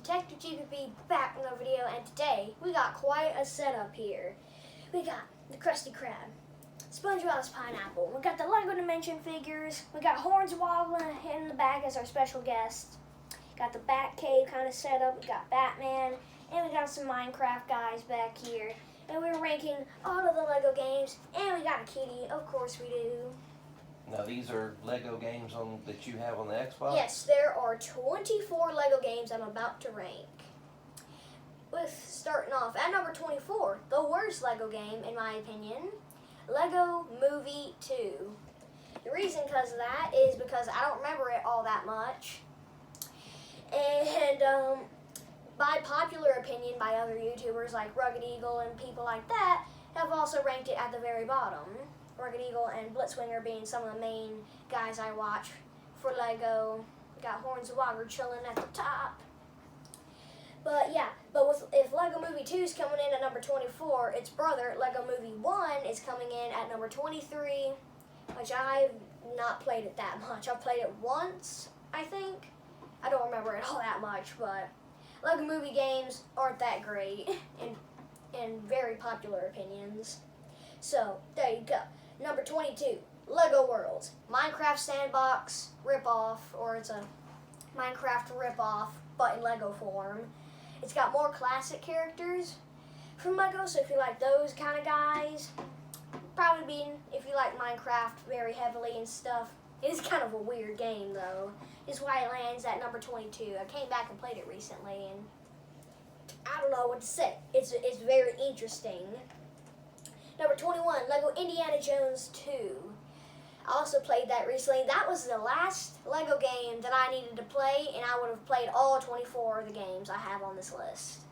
Detective GPP back with another video, and today we got quite a setup here. We got the Krusty Krab, SpongeBob's Pineapple, we got the LEGO Dimension figures, we got Hornswoggle in the back as our special guest, got the Batcave kind of setup, we got Batman, and we got some Minecraft guys back here. And we're ranking all of the LEGO games, and we got a kitty, of course we do. Now these are LEGO games that you have on the Xbox? Yes, there are 24 LEGO games I'm about to rank. With starting off at number 24, the worst LEGO game in my opinion, LEGO Movie 2. The reason because of that is because I don't remember it all that much. And by popular opinion by other YouTubers like Rugged Eagle and people like that have also ranked it at the very bottom. Rugged Eagle and Blitzwinger being some of the main guys I watch for LEGO. Got Hornswoggle chilling at the top. But yeah, if LEGO Movie 2 is coming in at number 24, its brother, LEGO Movie 1, is coming in at number 23, which I've not played it that much. I've played it once, I think. I don't remember it all that much, but LEGO Movie games aren't that great in very popular opinions. So, there you go. Number 22, LEGO Worlds. Minecraft Sandbox ripoff, or it's a Minecraft ripoff, but in LEGO form. It's got more classic characters from LEGO, so if you like those kind of guys, probably be if you like Minecraft very heavily and stuff. It is kind of a weird game, though. It's why it lands at number 22. I came back and played it recently, and I don't know what to say. It's very interesting. Number 21, LEGO Indiana Jones 2. I also played that recently. That was the last LEGO game that I needed to play, and I would have played all 24 of the games I have on this list.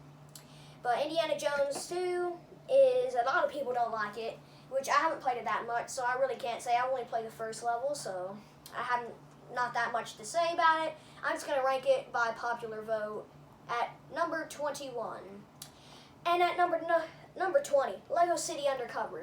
But Indiana Jones 2 is, a lot of people don't like it, which I haven't played it that much, so I really can't say. I only played the first level, so I haven't not that much to say about it. I'm just going to rank it by popular vote at number 21. And at number 20, LEGO City Undercover.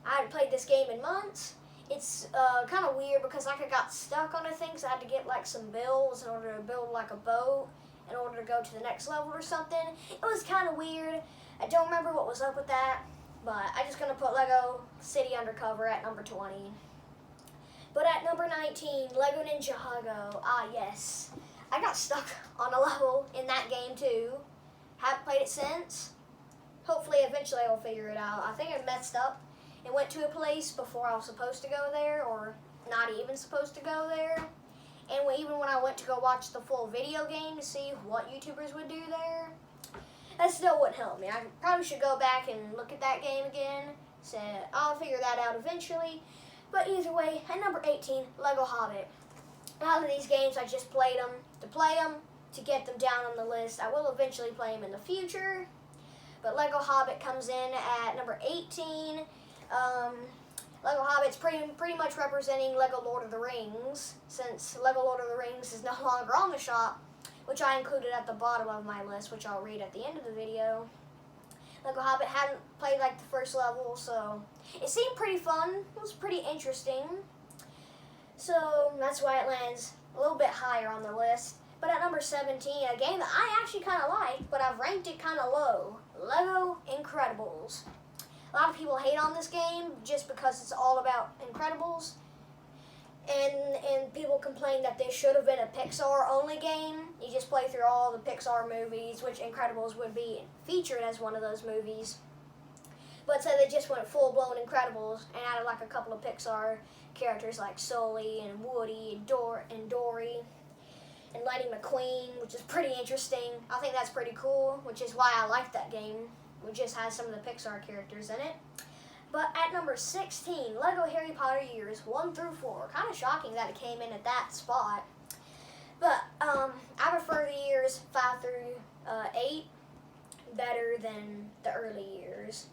I hadn't played this game in months. It's kind of weird because I got stuck on a thing, so I had to get like some builds in order to build like a boat in order to go to the next level or something. It was kind of weird. I don't remember what was up with that, but I'm just going to put LEGO City Undercover at number 20. But at number 19, LEGO Ninjago. Ah, yes. I got stuck on a level in that game too. Haven't played it since. Hopefully, eventually I'll figure it out. I think I messed up and went to a place before I was supposed to go there, or not even supposed to go there. And even when I went to go watch the full video game to see what YouTubers would do there, that still wouldn't help me. I probably should go back and look at that game again. So I'll figure that out eventually. But either way, at number 18, LEGO Hobbit. A lot of these games, I just played them to play them, to get them down on the list. I will eventually play them in the future. But LEGO Hobbit comes in at number 18. LEGO Hobbit's pretty much representing LEGO Lord of the Rings, since LEGO Lord of the Rings is no longer on the shop, which I included at the bottom of my list, which I'll read at the end of the video. LEGO Hobbit hadn't played like the first level, so it seemed pretty fun. It was pretty interesting. So that's why it lands a little bit higher on the list. But at number 17, a game that I actually kind of like, but I've ranked it kind of low, LEGO Incredibles. A lot of people hate on this game just because it's all about Incredibles. And people complain that this should have been a Pixar-only game. You just play through all the Pixar movies, which Incredibles would be featured as one of those movies. But so they just went full-blown Incredibles and added like a couple of Pixar characters like Sully and Woody and Dory and Lightning McQueen, which is pretty interesting. I think that's pretty cool, which is why I like that game. It just has some of the Pixar characters in it. But at number 16, LEGO Harry Potter Years 1 through 4. Kind of shocking that it came in at that spot. But I prefer the years 5 through 8 better than the early years.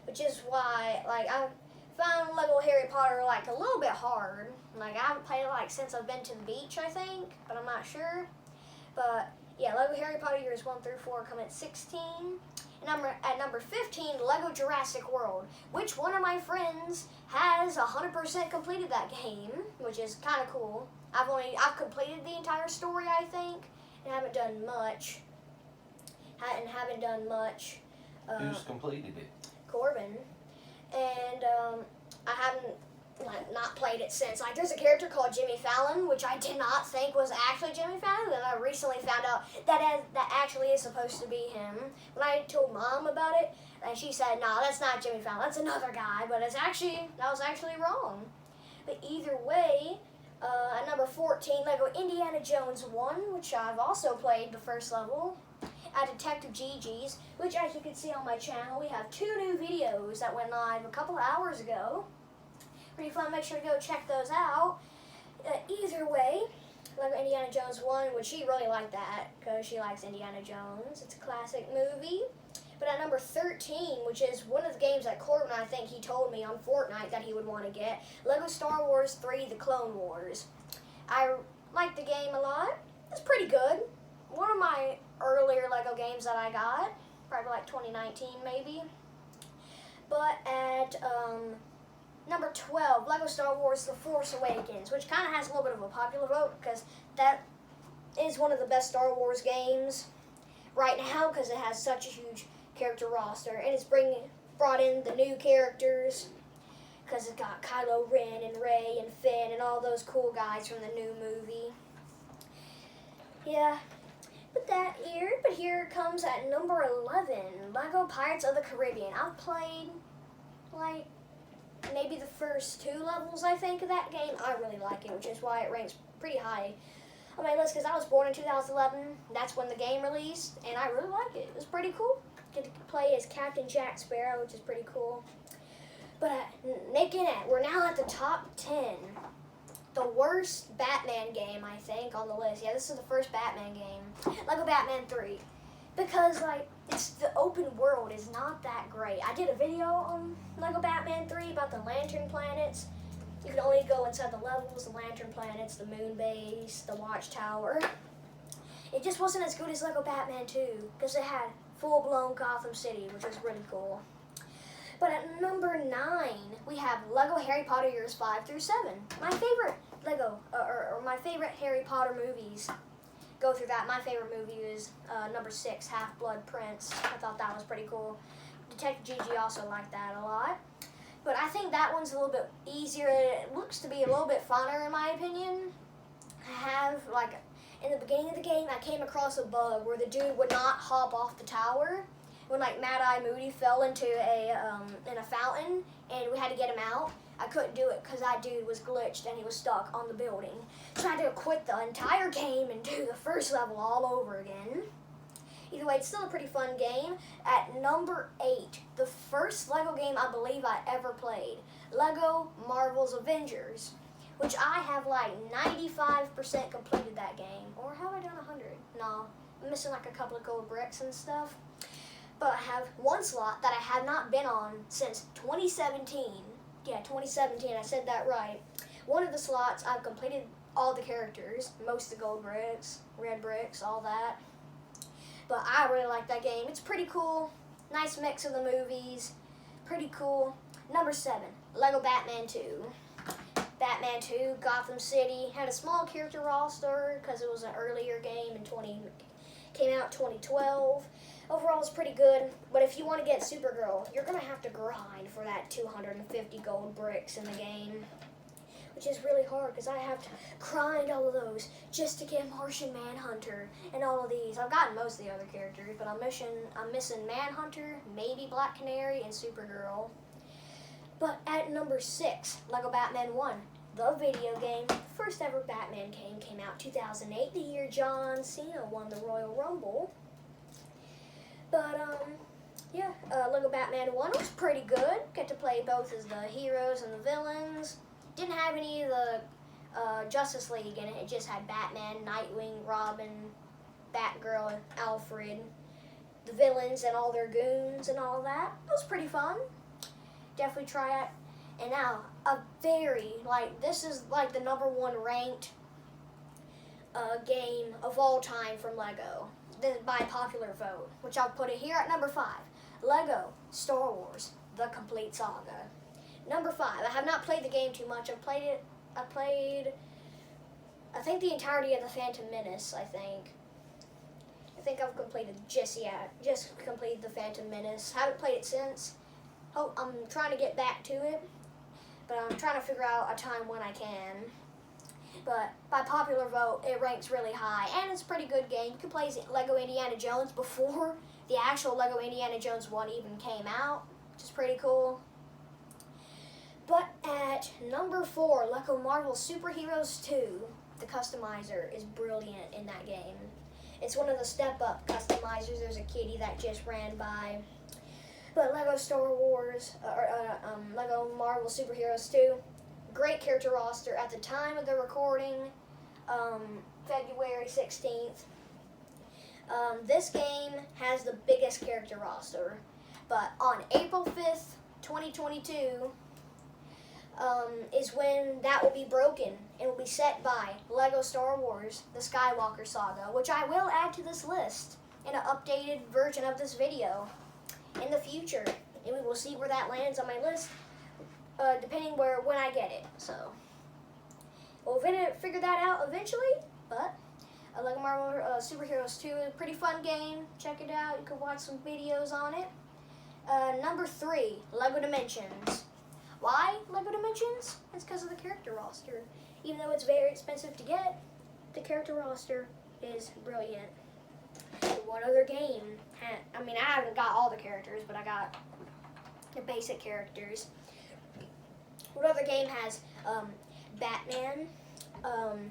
Which is why, like, I found LEGO Harry Potter, like, a little bit hard. Like, I haven't played it, like, since I've been to the beach, I think. But I'm not sure. But, yeah, LEGO Harry Potter Years 1 through 4 come at 16. At number 15, LEGO Jurassic World, which one of my friends has 100% completed that game, which is kind of cool. I've completed the entire story, I think, and haven't done much. Haven't done much. Who's completed it? Corbin, and I haven't not played it since. Like, there's a character called Jimmy Fallon, which I did not think was actually Jimmy Fallon, and I recently found out that actually is supposed to be him. When I told Mom about it, and she said, "No, that's not Jimmy Fallon. That's another guy." But that was actually wrong. But either way, at number 14, Lego Indiana Jones 1, which I've also played the first level. At Detective Gigi's, which, as you can see on my channel, we have 2 new videos that went live a couple hours ago. Pretty fun. Make sure to go check those out. Either way, Lego Indiana Jones 1, which she really liked that because she likes Indiana Jones. It's a classic movie. But at number 13, which is one of the games that Corbin, I think he told me on Fortnite that he would want to get, Lego Star Wars 3: The Clone Wars. I like the game a lot. It's pretty good. One of my earlier Lego games that I got, probably like 2019 maybe. But at number 12, Lego Star Wars The Force Awakens, which kind of has a little bit of a popular vote because that is one of the best Star Wars games right now because it has such a huge character roster, and it's brought in the new characters because it's got Kylo Ren and Rey and Finn and all those cool guys from the new movie. Yeah. But here it comes at number 11, Lego Pirates of the Caribbean. I've played, like, maybe the first 2 levels, I think, of that game. I really like it, which is why it ranks pretty high on my list, because I was born in 2011. That's when the game released, and I really like it. It was pretty cool. Get to play as Captain Jack Sparrow, which is pretty cool. But making it, we're now at the top 10. The worst Batman game, I think, on the list. Yeah, this is the first Batman game. Lego Batman 3. Because, like, the open world is not that great. I did a video on Lego Batman 3 about the Lantern Planets. You can only go inside the levels, the Lantern Planets, the Moon Base, the Watchtower. It just wasn't as good as Lego Batman 2, because it had full-blown Gotham City, which was really cool. But at number 9, we have Lego Harry Potter Years 5 through 7. My favorite Lego, or my favorite Harry Potter movies go through that. My favorite movie is number 6, Half-Blood Prince. I thought that was pretty cool. Detective Gigi also liked that a lot. But I think that one's a little bit easier. It looks to be a little bit funner in my opinion. In the beginning of the game, I came across a bug where the dude would not hop off the tower. When Mad Eye Moody fell into in a fountain and we had to get him out, I couldn't do it because that dude was glitched and he was stuck on the building. So I had to quit the entire game and do the first level all over again. Either way, it's still a pretty fun game. At number 8, the first Lego game I believe I ever played, Lego Marvel's Avengers, which I have 95% completed that game. Or have I done 100? No, I'm missing a couple of gold bricks and stuff. But I have one slot that I have not been on since 2017. Yeah, 2017, I said that right. One of the slots, I've completed all the characters, most of the gold bricks, red bricks, all that. But I really like that game. It's pretty cool. Nice mix of the movies. Pretty cool. Number 7, Lego Batman 2. Batman 2, Gotham City. Had a small character roster because it was an earlier game came out 2012. Overall, it's pretty good, but if you want to get Supergirl, you're going to have to grind for that 250 gold bricks in the game, which is really hard because I have to grind all of those just to get Martian Manhunter and all of these. I've gotten most of the other characters, but I'm missing Manhunter, maybe Black Canary, and Supergirl. But at number 6, Lego Batman 1, the video game. The first ever Batman game came out 2008, the year John Cena won the Royal Rumble. But, Lego Batman 1 was pretty good. Get to play both as the heroes and the villains. Didn't have any of the Justice League in it. It just had Batman, Nightwing, Robin, Batgirl, Alfred, the villains and all their goons and all that. It was pretty fun. Definitely try it. And now, this is the number 1 ranked game of all time from Lego. By popular vote, which I'll put it here at number 5. Lego Star Wars: The Complete Saga. Number 5. I have not played the game too much. I think the entirety of the Phantom Menace, I think. think I've completed just completed the Phantom Menace. Haven't played it since. I'm trying to get back to it, but I'm trying to figure out a time when I can. But by popular vote, it ranks really high, and it's a pretty good game. You can play Lego Indiana Jones before the actual Lego Indiana Jones 1 even came out, which is pretty cool. But at number 4, Lego Marvel Superheroes 2, the customizer is brilliant in that game. It's one of the step-up customizers. There's a kitty that just ran by. But Lego Star Wars, Lego Marvel Superheroes 2, great character roster at the time of the recording, February 16th. This game has the biggest character roster, but on April 5th, 2022, is when that will be broken. It will be set by Lego Star Wars, the Skywalker Saga, which I will add to this list in an updated version of this video in the future. And we will see where that lands on my list, depending when I get it. So we'll figure that out eventually. But Lego Marvel Superheroes 2 is a pretty fun game. Check it out. You can watch some videos on it. Number 3, Lego Dimensions. Why Lego Dimensions? It's because of the character roster. Even though it's very expensive to get, the character roster is brilliant. What other game? I haven't got all the characters, but I got the basic characters. What other game has Batman,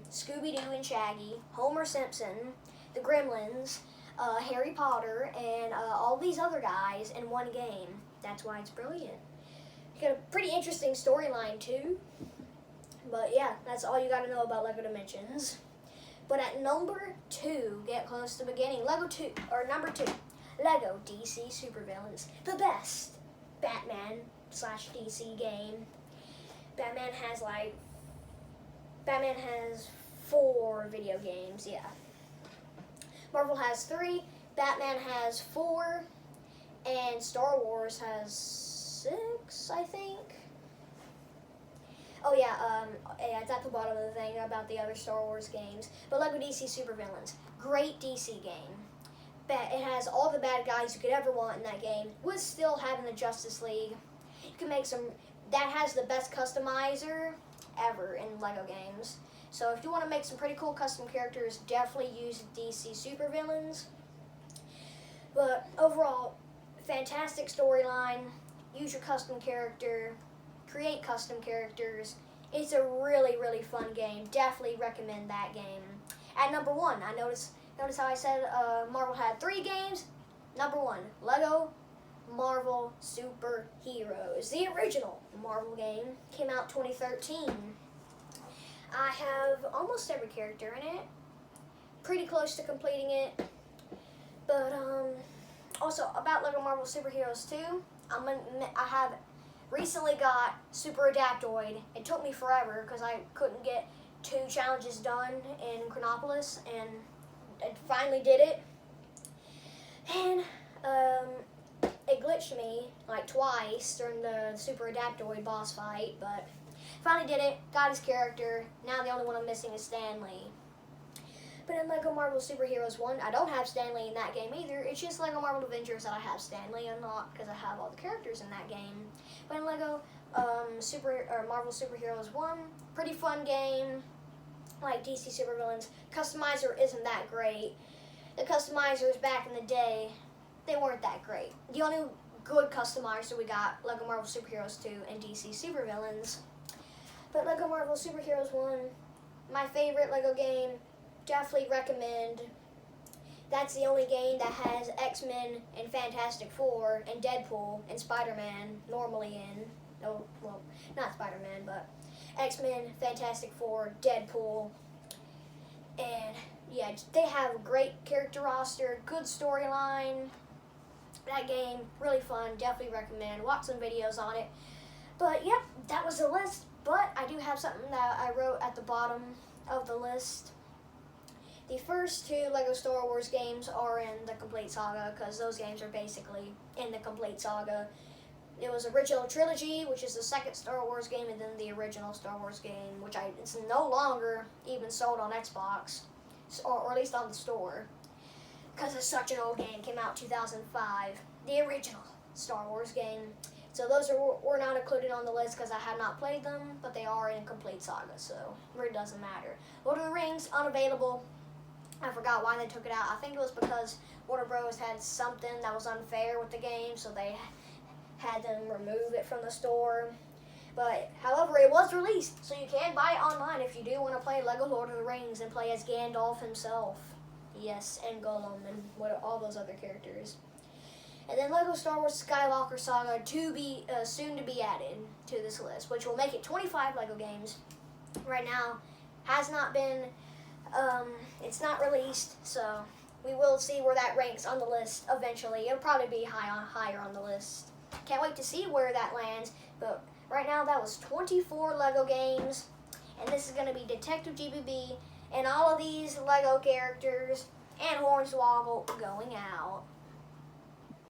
Scooby-Doo and Shaggy, Homer Simpson, the Gremlins, Harry Potter, and all these other guys in one game? That's why it's brilliant. You got a pretty interesting storyline too. But yeah, that's all you got to know about Lego Dimensions. But at number 2, get close to the beginning. Number 2, Lego DC Supervillains, the best Batman/DC game. Batman has 4 video games, yeah. Marvel has 3, Batman has 4, and Star Wars has 6, I think. Oh yeah, it's at the bottom of the thing about the other Star Wars games. But Lego DC Supervillains, great DC game. It has all the bad guys you could ever want in that game, with still having the Justice League. You can make that has the best customizer ever in Lego games. So if you want to make some pretty cool custom characters, definitely use DC Supervillains. But overall, fantastic storyline. Use your custom character. Create custom characters. It's a really, really fun game. Definitely recommend that game. At number 1, I notice how I said Marvel had 3 games. Number 1, Lego Marvel Superheroes. The original Marvel game came out 2013. I have almost every character in it. Pretty close to completing it. But also about Lego Marvel Superheroes 2, I have recently got Super Adaptoid. It took me forever because I couldn't get 2 challenges done in Chronopolis, and I finally did it. And it glitched me like twice during the Super Adaptoid boss fight, but finally did it, got his character. Now the only one I'm missing is Stanley. But in Lego Marvel Superheroes 1, I don't have Stanley in that game either. It's just Lego Marvel Avengers that I have Stanley unlocked because I have all the characters in that game. But in Lego Marvel Superheroes 1, pretty fun game. Like DC Supervillains, customizer isn't that great. The customizers back in the day, they weren't that great. The only good customizer we got, Lego Marvel Superheroes 2 and DC Supervillains. But Lego Marvel Superheroes 1, my favorite Lego game. Definitely recommend. That's the only game that has X-Men and Fantastic Four and Deadpool and Spider-Man normally in. No, well, not Spider-Man, but X-Men, Fantastic Four, Deadpool. And yeah, they have a great character roster, good storyline. That game, really fun, definitely recommend. Watch some videos on it. But yep, that was the list. But I do have something that I wrote at the bottom of the list. The first 2 Lego Star Wars games are in the Complete Saga because those games are basically in the Complete Saga. It was Original Trilogy, which is the second Star Wars game, and then the original Star Wars game, which it's no longer even sold on Xbox, or at least on the store. because it's such an old game. It came out in 2005. The original Star Wars game. So those were not included on the list because I had not played them, but they are in complete saga, so it doesn't matter. Lord of the Rings, unavailable. I forgot why they took it out. I think it was because Warner Bros. Had something that was unfair with the game, so they had them remove it from the store. But, however, it was released, so you can buy it online if you do want to play Lego Lord of the Rings and play as Gandalf himself. Yes, and Gollum and all those other characters. And then Lego Star Wars Skywalker Saga to be soon to be added to this list, which will make it 25 Lego games. Right now, has not been, it's not released, so we will see where that ranks on the list eventually. It'll probably be higher on the list. Can't wait to see where that lands, but right now that was 24 Lego games, and this is going to be Detective GBB and all of these Lego characters and Hornswoggle going out.